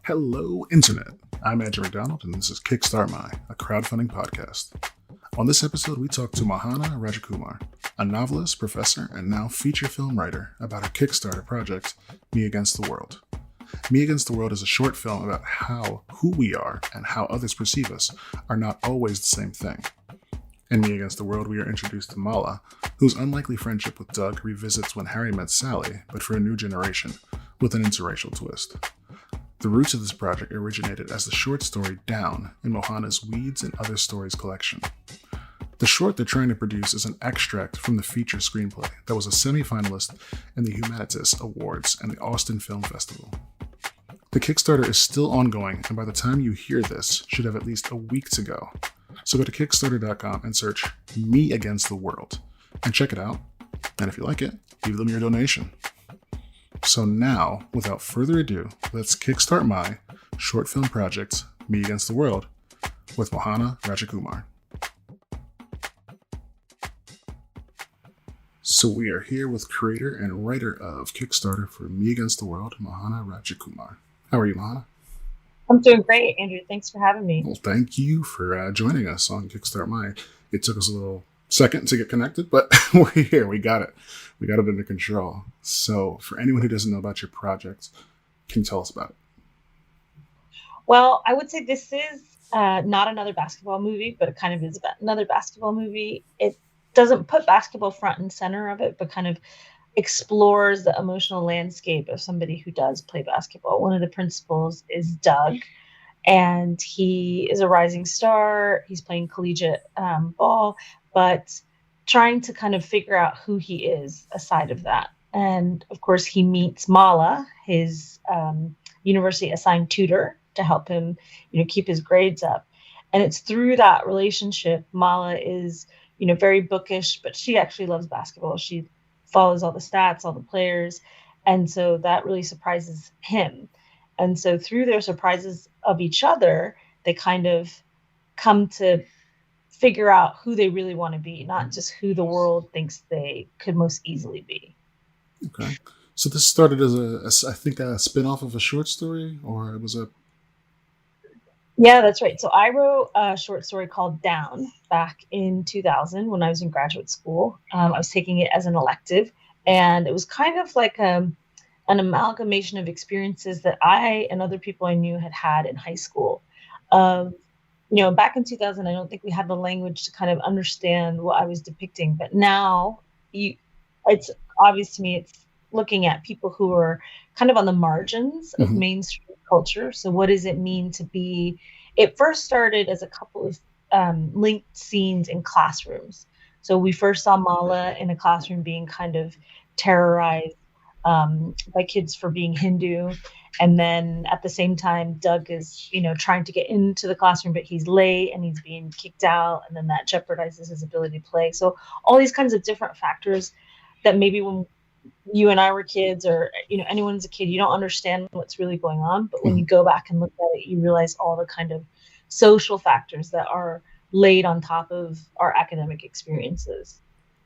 Hello, Internet. I'm Andrew McDonald, and this is Kickstarter My, a crowdfunding podcast. On this episode, we talk to Mohana Rajakumar, a novelist, professor, and now feature film writer about her Kickstarter project, Me Against the World. Me Against the World is a short film about how who we are and how others perceive us are not always the same thing. In Me Against the World, we are introduced to Mala, whose unlikely friendship with Doug revisits when Harry met Sally, but for a new generation, with an interracial twist. The roots of this project originated as the short story Down in Mohana's Weeds and Other Stories collection. The short they're trying to produce is an extract from the feature screenplay that was a semi-finalist in the Humanitas Awards and the Austin Film Festival. The Kickstarter is still ongoing, and by the time you hear this, should have at least a week to go. So go to Kickstarter.com and search Me Against the World and check it out. And if you like it, leave them your donation. So now, without further ado, let's kickstart my short film project, Me Against the World, with Mohana Rajakumar. So we are here with creator and writer of Kickstarter for Me Against the World, Mohana Rajakumar. How are you, Mohana? I'm doing great, Andrew. Thanks for having me. Well, thank you for joining us on Kickstart My. It took us a little second to get connected, but we're here. We got it. We got it under control. So for anyone who doesn't know about your project, can you tell us about it? Well, I would say this is not another basketball movie, but it kind of is another basketball movie. It doesn't put basketball front and center of it, but kind of explores the emotional landscape of somebody who does play basketball. One of the principals is Doug, and he is a rising star. He's playing collegiate ball, but trying to kind of figure out who he is aside of that. And of course, he meets Mala, his university assigned tutor, to help him, keep his grades up. And it's through that relationship. Mala is, very bookish, but she actually loves basketball. She follows all the stats, all the players. And so that really surprises him. And so through their surprises of each other, they kind of come to figure out who they really want to be, not just who the world thinks they could most easily be. Okay. So this started as I think a spin-off of a short story, or it was a... Yeah, that's right. So I wrote a short story called Down back in 2000 when I was in graduate school. I was taking it as an elective, and it was kind of like an amalgamation of experiences that I and other people I knew had in high school. Back in 2000, I don't think we had the language to kind of understand what I was depicting. But now it's obvious to me, it's looking at people who are kind of on the margins of mainstream culture. So what does it mean to be? It first started as a couple of linked scenes in classrooms. So we first saw Mala in a classroom being kind of terrorized by kids for being Hindu. And then at the same time, Doug is, trying to get into the classroom, but he's late and he's being kicked out. And then that jeopardizes his ability to play. So all these kinds of different factors that maybe when you and I were kids, or, anyone's a kid, you don't understand what's really going on. But when you go back and look at it, you realize all the kind of social factors that are laid on top of our academic experiences.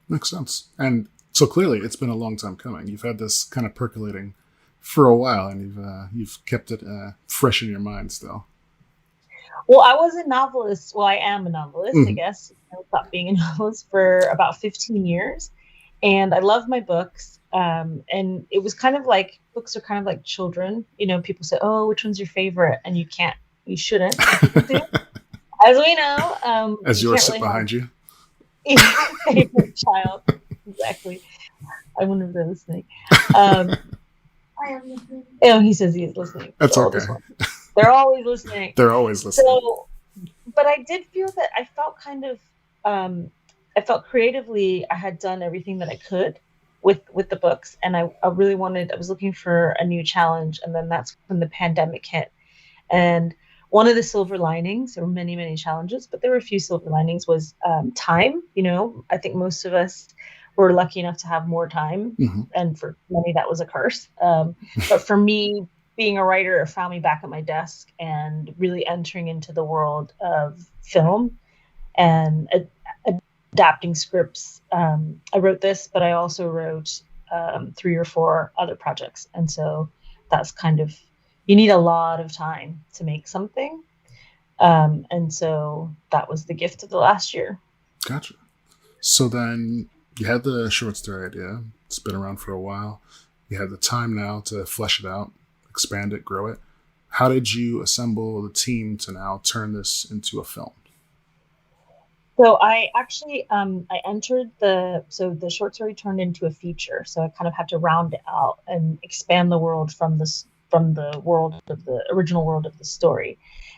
Makes sense. And so clearly it's been a long time coming. You've had this kind of percolating for a while, and you've kept it fresh in your mind still. Well, I was a novelist. Well, I am a novelist, I guess. I stopped being a novelist for about 15 years. And I love my books. And it was kind of like, books are kind of like children. People say, oh, which one's your favorite? And you shouldn't. As we know. As yours sit behind you. Favorite child. Exactly. I wonder if they're listening. I am listening. He says he is listening. That's okay. They're always listening. They're always listening. So, but I did feel that I felt kind of, I felt creatively I had done everything that I could with the books. And I was looking for a new challenge. And then that's when the pandemic hit. And one of the silver linings, there were many, many challenges, but there were a few silver linings, was time. I think most of us were lucky enough to have more time. And for many, that was a curse. But for me, being a writer, it found me back at my desk and really entering into the world of film and adapting scripts. I wrote this, but I also wrote 3 or 4 other projects. And so that's kind of you need a lot of time to make something. And so that was the gift of the last year. Gotcha. So then you had the short story idea. It's been around for a while. You have the time now to flesh it out, expand it, grow it. How did you assemble the team to now turn this into a film? So I actually I entered the short story turned into a feature. So I kind of had to round it out and expand the world from the world of the original world of the story.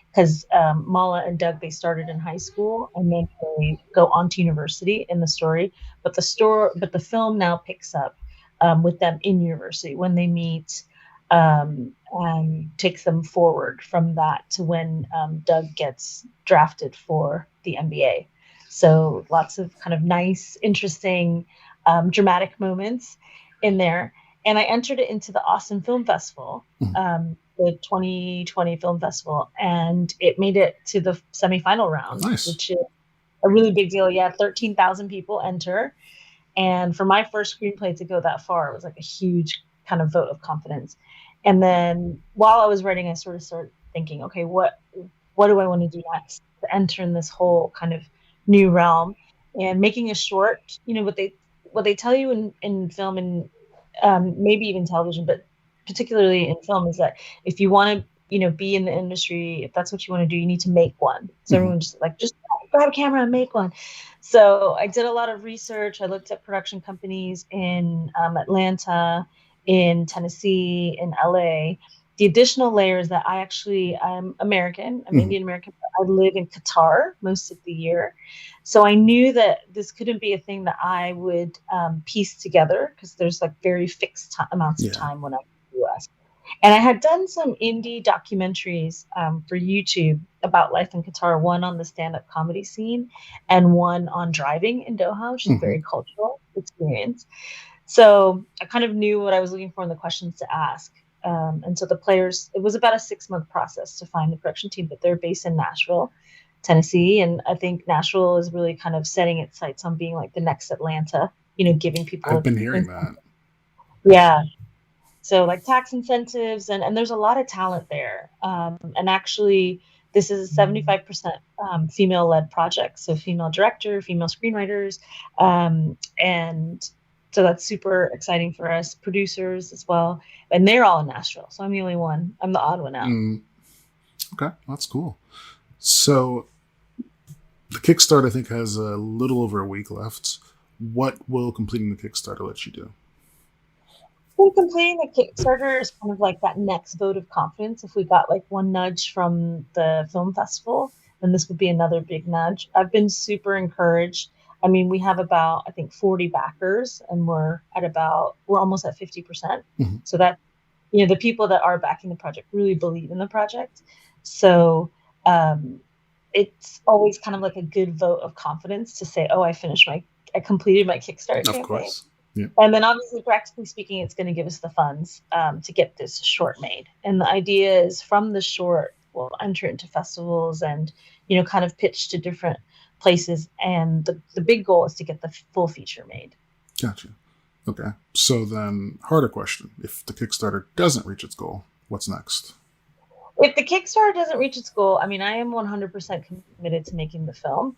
Because Mala and Doug, they started in high school and then they go on to university in the story. But the film now picks up with them in university when they meet, and takes them forward from that to when Doug gets drafted for the NBA. So lots of kind of nice, interesting, dramatic moments in there. And I entered it into the Austin Film Festival, the 2020 Film Festival, and it made it to the semifinal round, Nice. which is a really big deal. Yeah, 13,000 people enter. And for my first screenplay to go that far, it was like a huge kind of vote of confidence. And then while I was writing, I sort of started thinking, okay, what do I want to do next to enter in this whole kind of new realm? And making a short, what they tell you in film and maybe even television, but particularly in film, is that if you want to, be in the industry, if that's what you want to do, you need to make one. So everyone just grab a camera and make one. So I did a lot of research. I looked at production companies in Atlanta, in Tennessee, in LA. The additional layer is that I'm American, I'm Indian American, but I live in Qatar most of the year. So I knew that this couldn't be a thing that I would piece together, because there's like very fixed amounts of time when I'm in the US. And I had done some indie documentaries for YouTube about life in Qatar, one on the stand-up comedy scene and one on driving in Doha, which is a very cultural experience. So I kind of knew what I was looking for and the questions to ask. And so the players, it was about a 6-month process to find the production team, but they're based in Nashville, Tennessee. And I think Nashville is really kind of setting its sights on being like the next Atlanta, giving people. I've been hearing that. Yeah. So like tax incentives, and there's a lot of talent there. And actually, this is a 75% female-led project. So female director, female screenwriters. And so that's super exciting for us, producers as well. And they're all in Nashville. So I'm the only one. I'm the odd one out. Okay, that's cool. So the Kickstarter, I think, has a little over a week left. What will completing the Kickstarter let you do? Well, completing the Kickstarter is kind of like that next vote of confidence. If we got like one nudge from the film festival, then this would be another big nudge. I've been super encouraged. I mean, we have about, I think, 40 backers, and we're almost at 50%. So that, the people that are backing the project really believe in the project. So it's always kind of like a good vote of confidence to say, oh, I completed my Kickstarter campaign. Of course. Yeah. And then obviously, practically speaking, it's going to give us the funds to get this short made. And the idea is from the short, we'll enter into festivals and, kind of pitch to different places. And the big goal is to get the full feature made. Gotcha. Okay. So then, harder question. If the Kickstarter doesn't reach its goal, what's next? If the Kickstarter doesn't reach its goal, I mean, I am 100% committed to making the film.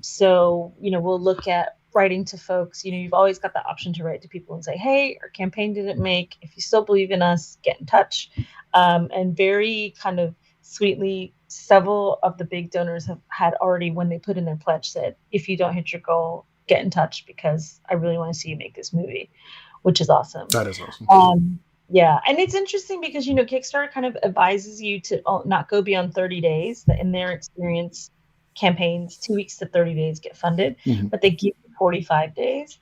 So, we'll look at writing to folks. You've always got the option to write to people and say, hey, our campaign didn't make. If you still believe in us, get in touch. And very kind of sweetly, several of the big donors have had already, when they put in their pledge, said, if you don't hit your goal, get in touch, because I really want to see you make this movie, which is awesome. That is awesome. Yeah. And it's interesting because, Kickstarter kind of advises you to not go beyond 30 days. That in their experience, campaigns 2 weeks to 30 days get funded, but they give you 45 days.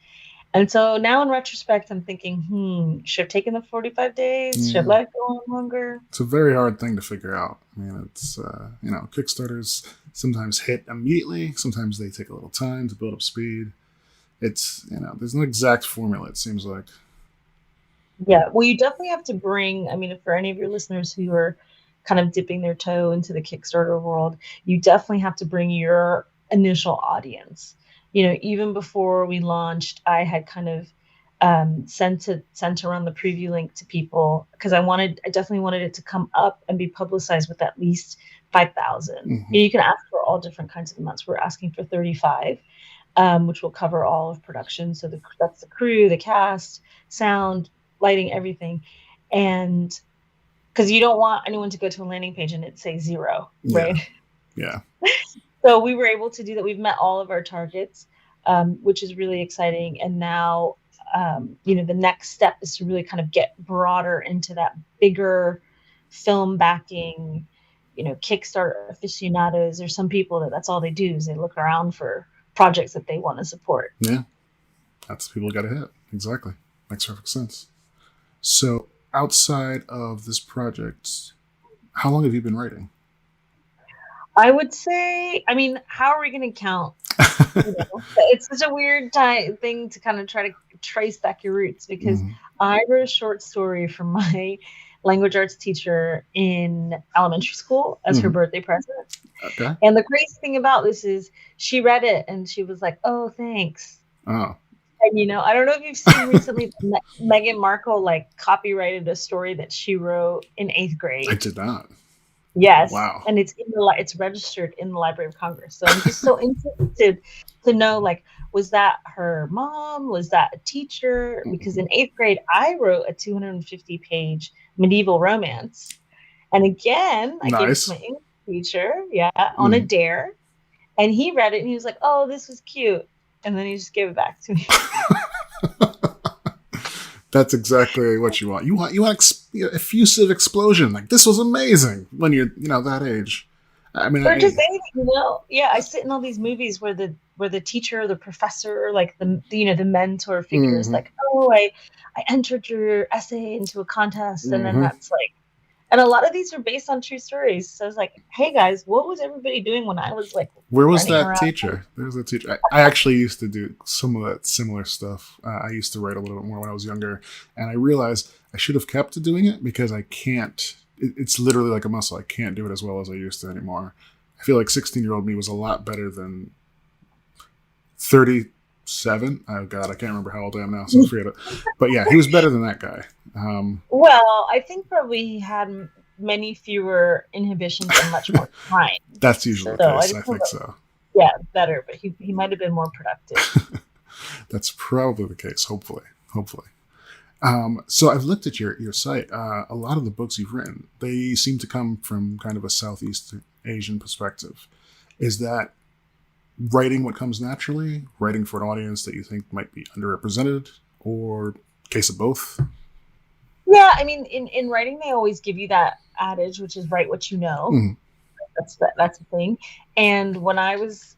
And so now in retrospect, I'm thinking, should have taken the 45 days? Yeah. Should have let it go on longer? It's a very hard thing to figure out. I mean, it's, Kickstarters sometimes hit immediately. Sometimes they take a little time to build up speed. It's, there's no exact formula, it seems like. Yeah, well, you definitely have to bring, for any of your listeners who are kind of dipping their toe into the Kickstarter world, you definitely have to bring your initial audience. Even before we launched, I had kind of sent around the preview link to people because I definitely wanted it to come up and be publicized with at least 5,000. Mm-hmm. You can ask for all different kinds of amounts. We're asking for 35, which will cover all of production. So that's the crew, the cast, sound, lighting, everything. And because you don't want anyone to go to a landing page and it say 0, right? Yeah. So we were able to do that. We've met all of our targets, which is really exciting. And now, the next step is to really kind of get broader into that bigger film backing, Kickstarter aficionados. There's some people that's all they do is they look around for projects that they want to support. Yeah. That's people got to hit. Exactly. Makes perfect sense. So outside of this project, how long have you been writing? I would say, how are we going to count? It's such a weird thing to kind of try to trace back your roots because I wrote a short story for my language arts teacher in elementary school as her birthday present. Okay. And the crazy thing about this is she read it and she was like, "Oh, thanks." Oh. And, I don't know if you've seen recently, Meghan Markle copyrighted a story that she wrote in 8th grade. I did not. Yes. Wow. And it's it's registered in the Library of Congress. So I'm just so interested to know, was that her mom? Was that a teacher? Because in 8th grade, I wrote a 250-page medieval romance. And again, I gave it to my English teacher, on a dare. And he read it and he was like, "Oh, this was cute." And then he just gave it back to me. That's exactly what you want. You want effusive explosion. Like, this was amazing when you're that age. Just anything, I sit in all these movies where the teacher or the professor, the mentor figure is like, "Oh, I entered your essay into a contest," and then that's and a lot of these are based on true stories. So I was like, "Hey guys, what was everybody doing when I was where was that teacher?" There was a teacher. I actually used to do some of that similar stuff. I used to write a little bit more when I was younger, and I realized I should have kept doing it because I can't. It's literally like a muscle. I can't do it as well as I used to anymore. I feel like 16-year-old me was a lot better than 37. Oh God, I can't remember how old I am now, so I forget it. But yeah, he was better than that guy. Well, I think probably he had many fewer inhibitions and much more time. That's usually the case. I think so. Yeah, better, but he might have been more productive. That's probably the case. Hopefully. So I've looked at your site. A lot of the books you've written, they seem to come from kind of a Southeast Asian perspective. Is that writing what comes naturally, writing for an audience that you think might be underrepresented, or case of both? Yeah, in writing, they always give you that adage, which is write what you know. That's the thing. And when I was,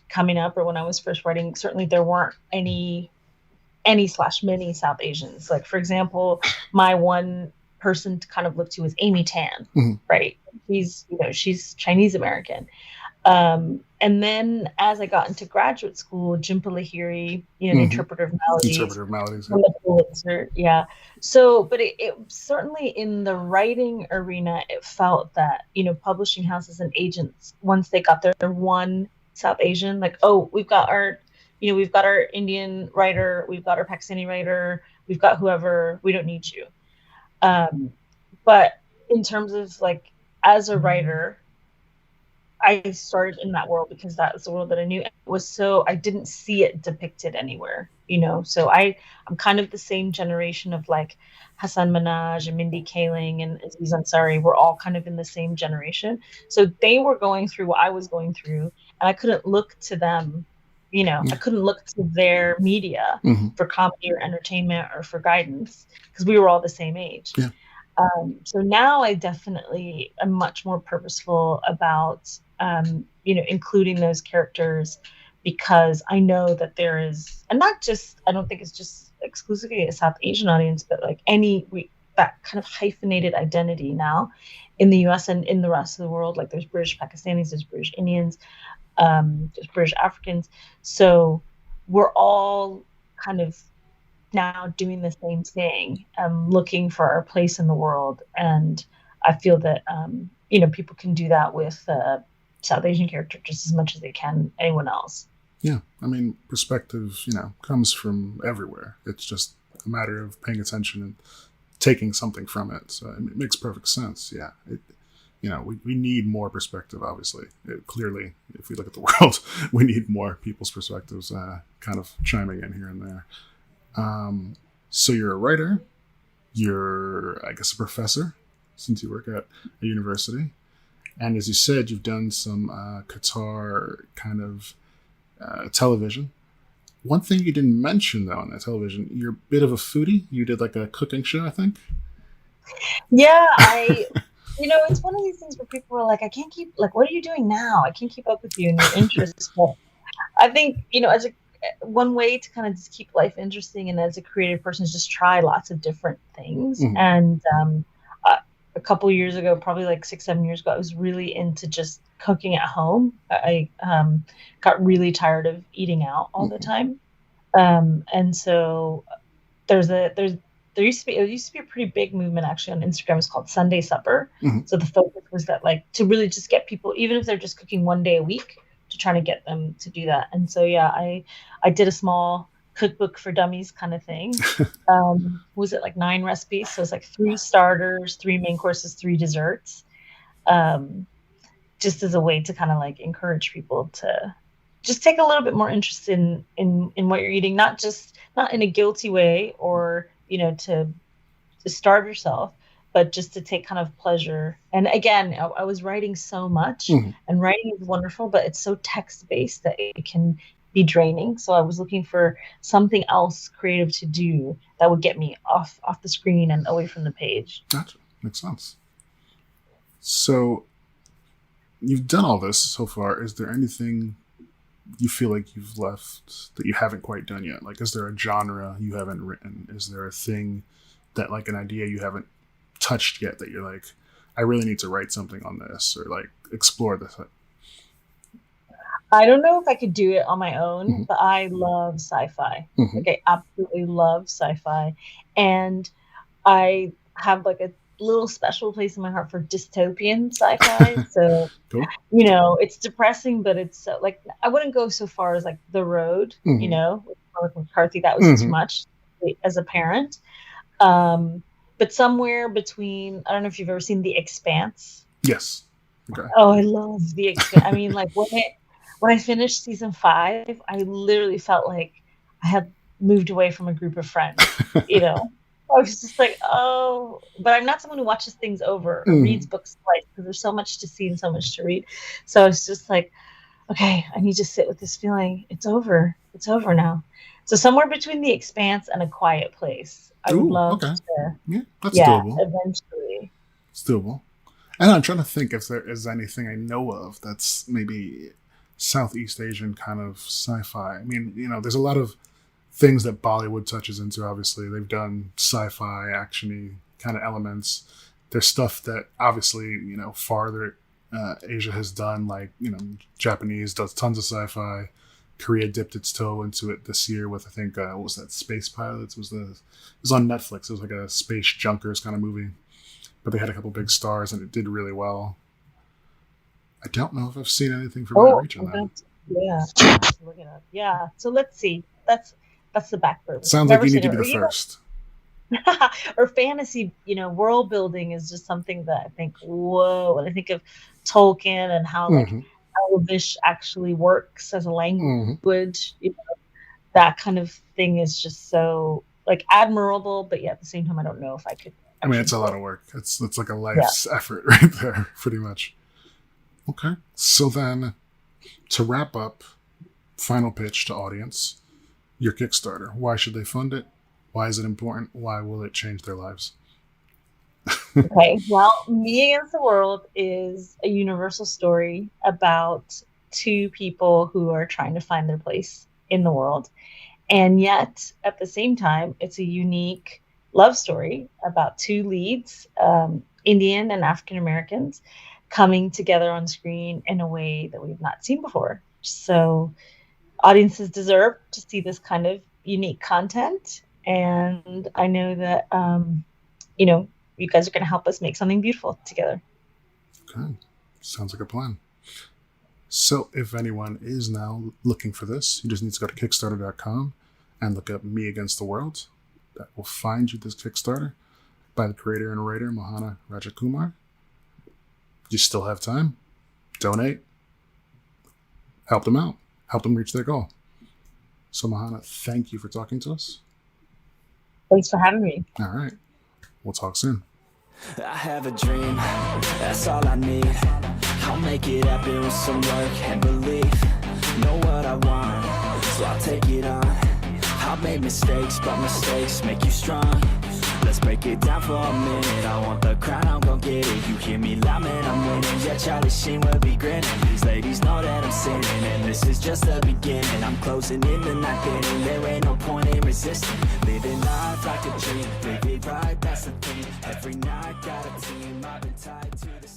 coming up, or when I was first writing, certainly there weren't any many South Asians. Like, for example, my one person to kind of look to is Amy Tan, right? She's Chinese American. And then as I got into graduate school, Jhumpa Lahiri, the interpreter of melodies. From the Pulitzer, yeah. So, but it certainly in the writing arena, it felt that, publishing houses and agents, once they got their one South Asian, we've got our Indian writer, we've got our Pakistani writer, we've got whoever, we don't need you. But in terms of as a writer, I started in that world because that was the world that I knew. It was so I didn't see it depicted anywhere, So I'm kind of the same generation of Hassan Minhaj and Mindy Kaling and Aziz Ansari. We're all kind of in the same generation. So they were going through what I was going through, and I couldn't look to them. I couldn't look to their media for comedy or entertainment or for guidance because we were all the same age. Yeah. So now I definitely am much more purposeful about, including those characters because I know that there is, and not just, I don't think it's just exclusively a South Asian audience, but that kind of hyphenated identity now in the US and in the rest of the world. There's British Pakistanis, there's British Indians, there's British Africans. So we're all kind of now doing the same thing, looking for our place in the world. And I feel that, people can do that with South Asian character just as much as they can anyone else. Yeah, I mean, perspective, comes from everywhere. It's just a matter of paying attention and taking something from it. So it makes perfect sense. Yeah, we need more perspective. Obviously, clearly, if we look at the world, we need more people's perspectives, kind of chiming in here and there. So you're a writer. You're, I guess, a professor, since you work at a university. And as you said, you've done some Qatar kind of television. One thing you didn't mention, though, on that television, you're a bit of a foodie. You did like a cooking show, I think. Yeah, it's one of these things where people are like, I can't keep, like, what are you doing now? I can't keep up with you and your interests. But I think, as one way to kind of just keep life interesting and as a creative person is just try lots of different things. Mhm. And a couple of years ago, probably like 6-7 years ago, I was really into just cooking at home. I got really tired of eating out all the time. And so there used to be a pretty big movement actually on Instagram. It's called Sunday Supper. Mhm. So the focus was that, like, to really just get people, even if they're just cooking one day a week, to try to get them to do that. And so yeah, I did a small cookbook for dummies kind of thing. Was it like 9 recipes? So it's like 3 starters, 3 main courses, 3 desserts. Just as a way to kind of like encourage people to just take a little bit more interest in what you're eating, not in a guilty way or to starve yourself, but just to take kind of pleasure. And again, I was writing so much, and writing is wonderful, but it's so text-based that it can be draining. So I was looking for something else creative to do that would get me off the screen and away from the page. Gotcha. Makes sense. So you've done all this so far. Is there anything you feel like you've left that you haven't quite done yet? Like, is there a genre you haven't written? Is there a thing that, like, an idea you haven't touched yet that you're like, I really need to write something on this or like explore this? I don't know if I could do it on my own, but I love sci-fi. Like, I absolutely love sci-fi. And I have like a little special place in my heart for dystopian sci-fi. So, Cool. It's depressing, but it's so, like, I wouldn't go so far as like The Road, with McCarthy. That was too much as a parent. But somewhere between, I don't know if you've ever seen The Expanse. Yes. Okay. Oh, I love The Expanse. I mean, like, when I finished season 5, I literally felt like I had moved away from a group of friends, I was just like, oh, but I'm not someone who watches things over or reads books twice because there's so much to see and so much to read. So it's just like, okay, I need to sit with this feeling. It's over. It's over now. So somewhere between The Expanse and A Quiet Place, I would love to. Yeah, that's doable. Eventually. It's doable. And I'm trying to think if there is anything I know of that's maybe Southeast Asian kind of sci-fi. I mean, there's a lot of things that Bollywood touches into. Obviously, they've done sci-fi, actiony kind of elements. There's stuff that obviously, farther Asia has done, like, Japanese does tons of sci-fi. Korea dipped its toe into it this year with, I think, what was that? Space Pilots? It was on Netflix. It was like a space junkers kind of movie, but they had a couple big stars and it did really well. I don't know if I've seen anything from that region. Yeah, look it up. Yeah, so let's see. That's the back burner. Sounds like you need to be the first. Or fantasy, world building is just something that I think, whoa, when I think of Tolkien and how like Elvish actually works as a language, that kind of thing is just so like admirable, but at the same time, I don't know if I could. I mean, it's a lot of work. It's like a life's effort right there, pretty much. Okay. So then, to wrap up, final pitch to audience, your Kickstarter. Why should they fund it? Why is it important? Why will it change their lives? Okay. Well, Me Against the World is a universal story about 2 people who are trying to find their place in the world. And yet, at the same time, it's a unique love story about 2 leads, Indian and African Americans, coming together on screen in a way that we've not seen before. So audiences deserve to see this kind of unique content. And I know that, you guys are going to help us make something beautiful together. Okay. Sounds like a plan. So if anyone is now looking for this, you just need to go to Kickstarter.com and look up Me Against the World. That will find you this Kickstarter by the creator and writer Mohana Rajakumar. You still have time. Donate. Help them out. Help them reach their goal. So Mohana, thank you for talking to us. Thanks for having me. All right. We'll talk soon. I have a dream, that's all I need. I'll make it happen with some work and belief. Know what I want, so I'll take it on. I've made mistakes, but mistakes make you strong. Let's break it down for a minute. I want the crown, I'm gon' get it. You hear me loud, man, I'm winning. Yeah, Charlie Sheen will be grinning. These ladies know that I'm sinning, and this is just the beginning. I'm closing in the ninth inning. There ain't no point in resisting. Living life like a dream, live it right, that's the thing. Every night got a team, I've been tied to the